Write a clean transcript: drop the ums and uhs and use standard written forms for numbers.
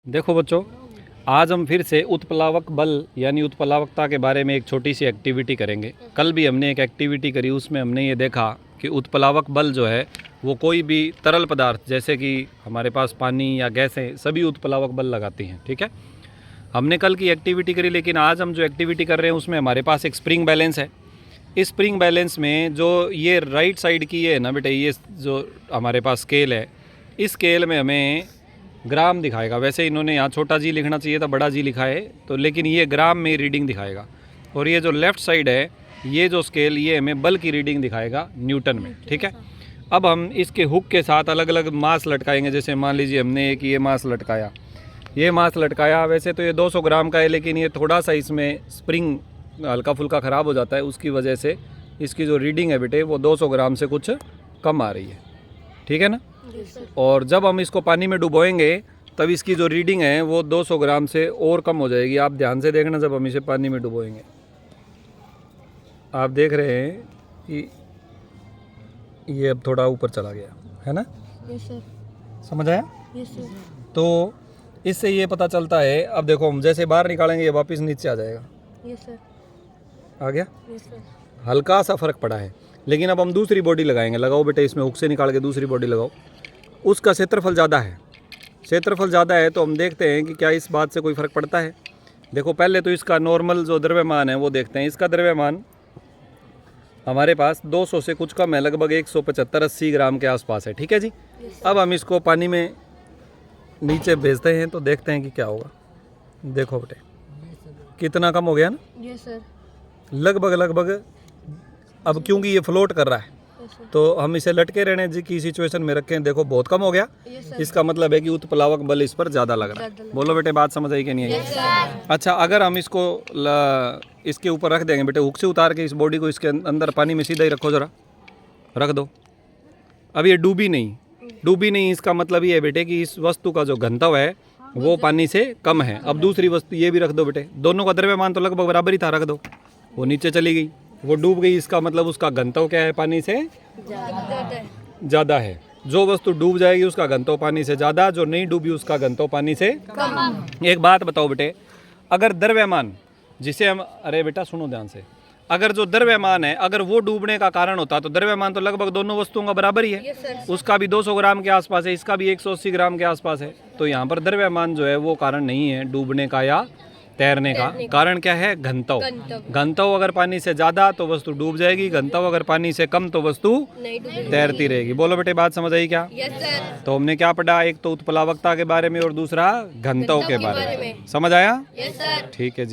देखो बच्चों, आज हम फिर से उत्प्लावक बल यानी उत्प्लावकता के बारे में एक छोटी सी एक्टिविटी करेंगे। कल भी हमने एक एक्टिविटी करी, उसमें हमने ये देखा कि उत्प्लावक बल जो है वो कोई भी तरल पदार्थ जैसे कि हमारे पास पानी या गैसें सभी उत्प्लावक बल लगाती हैं। ठीक है, हमने कल की एक्टिविटी करी, लेकिन आज हम जो एक्टिविटी कर रहे हैं उसमें हमारे पास एक स्प्रिंग बैलेंस है। इस स्प्रिंग बैलेंस में जो ये राइट साइड की ये है ना बेटे, ये जो हमारे पास स्केल है, इस स्केल में हमें ग्राम दिखाएगा। वैसे इन्होंने यहाँ छोटा जी लिखना चाहिए था, बड़ा जी लिखा है, तो लेकिन ये ग्राम में रीडिंग दिखाएगा। और ये जो लेफ़्ट साइड है, ये जो स्केल, ये हमें बल की रीडिंग दिखाएगा न्यूटन में। ठीक है, अब हम इसके हुक के साथ अलग अलग मास लटकाएंगे। जैसे मान लीजिए हमने एक ये मास लटकाया, ये मास लटकाया। वैसे तो ये 200 ग्राम का है, लेकिन ये थोड़ा सा इसमें स्प्रिंग हल्का फुल्का ख़राब हो जाता है, उसकी वजह से इसकी जो रीडिंग है बेटे वो 200 ग्राम से कुछ कम आ रही है। ठीक है ना। और जब हम इसको पानी में डुबोएंगे तब इसकी जो रीडिंग है वो 200 ग्राम से और कम हो जाएगी। आप ध्यान से देखना, जब हम इसे पानी में डुबोएंगे आप देख रहे हैं कि ये अब थोड़ा ऊपर चला गया है ना। Yes sir. समझ आया? Yes sir. तो इससे ये पता चलता है, अब देखो हम जैसे बाहर निकालेंगे ये वापस नीचे आ जाएगा। Yes sir. आ गया? Yes sir. हल्का सा फ़र्क पड़ा है, लेकिन अब हम दूसरी बॉडी लगाएंगे। लगाओ बेटे, इसमें हुक से निकाल के दूसरी बॉडी लगाओ। उसका क्षेत्रफल ज़्यादा है, क्षेत्रफल ज़्यादा है, तो हम देखते हैं कि क्या इस बात से कोई फ़र्क पड़ता है। देखो पहले तो इसका नॉर्मल जो द्रव्यमान है वो देखते हैं। इसका द्रव्यमान हमारे पास 200 से कुछ कम है, लगभग 175-80 ग्राम के आसपास है। ठीक है जी। अब हम इसको पानी में नीचे भेजते हैं तो देखते हैं कि क्या होगा। देखो बेटे कितना कम हो गया ना, यस सर। लगभग। अब क्योंकि ये फ्लोट कर रहा है यस सर। तो हम इसे लटके रहने जी की सिचुएशन में रखें। देखो बहुत कम हो गया। Yes sir. इसका मतलब है कि उत्प्लावक बल इस पर ज़्यादा लग रहा है। बोलो बेटे, बात समझ आई कि नहीं आई? अच्छा, अगर हम इसको इसके ऊपर रख देंगे बेटे, हुक से उतार के इस बॉडी को इसके अंदर पानी में सीधा ही रखो, ज़रा रख दो। अब ये डूबी नहीं, इसका मतलब ये है बेटे कि इस वस्तु का जो घनत्व है वो पानी से कम है। अब दूसरी वस्तु ये भी रख दो बेटे, दोनों का द्रव्यमान तो लगभग बराबर ही था, रख दो। वो नीचे चली गई, वो डूब गई, इसका मतलब उसका घनत्व क्या है, पानी से ज़्यादा है। जो वस्तु डूब जाएगी उसका घनत्व पानी से ज़्यादा, जो नहीं डूबी उसका घनत्व पानी से कम। एक बात बताओ बेटे, अगर द्रव्यमान जिसे हम, अरे बेटा सुनो ध्यान से, अगर जो द्रव्यमान है अगर वो डूबने का कारण होता तो द्रव्यमान तो लगभग दोनों वस्तुओं का बराबर ही है। उसका भी 200 ग्राम के आसपास है, इसका भी 180 ग्राम के आसपास है। तो यहाँ पर द्रव्यमान जो है वो कारण नहीं है डूबने का या तैरने का। कारण क्या है? घनत्व। घनत्व अगर पानी से ज़्यादा तो वस्तु डूब जाएगी, घनत्व अगर पानी से कम तो वस्तु तैरती रहेगी। बोलो बेटे, बात समझ आई क्या? Yes sir. तो हमने क्या पढ़ा? एक तो उत्प्लावकता के बारे में और दूसरा घनत्व के बारे में। समझ आया? Yes sir. ठीक है जी।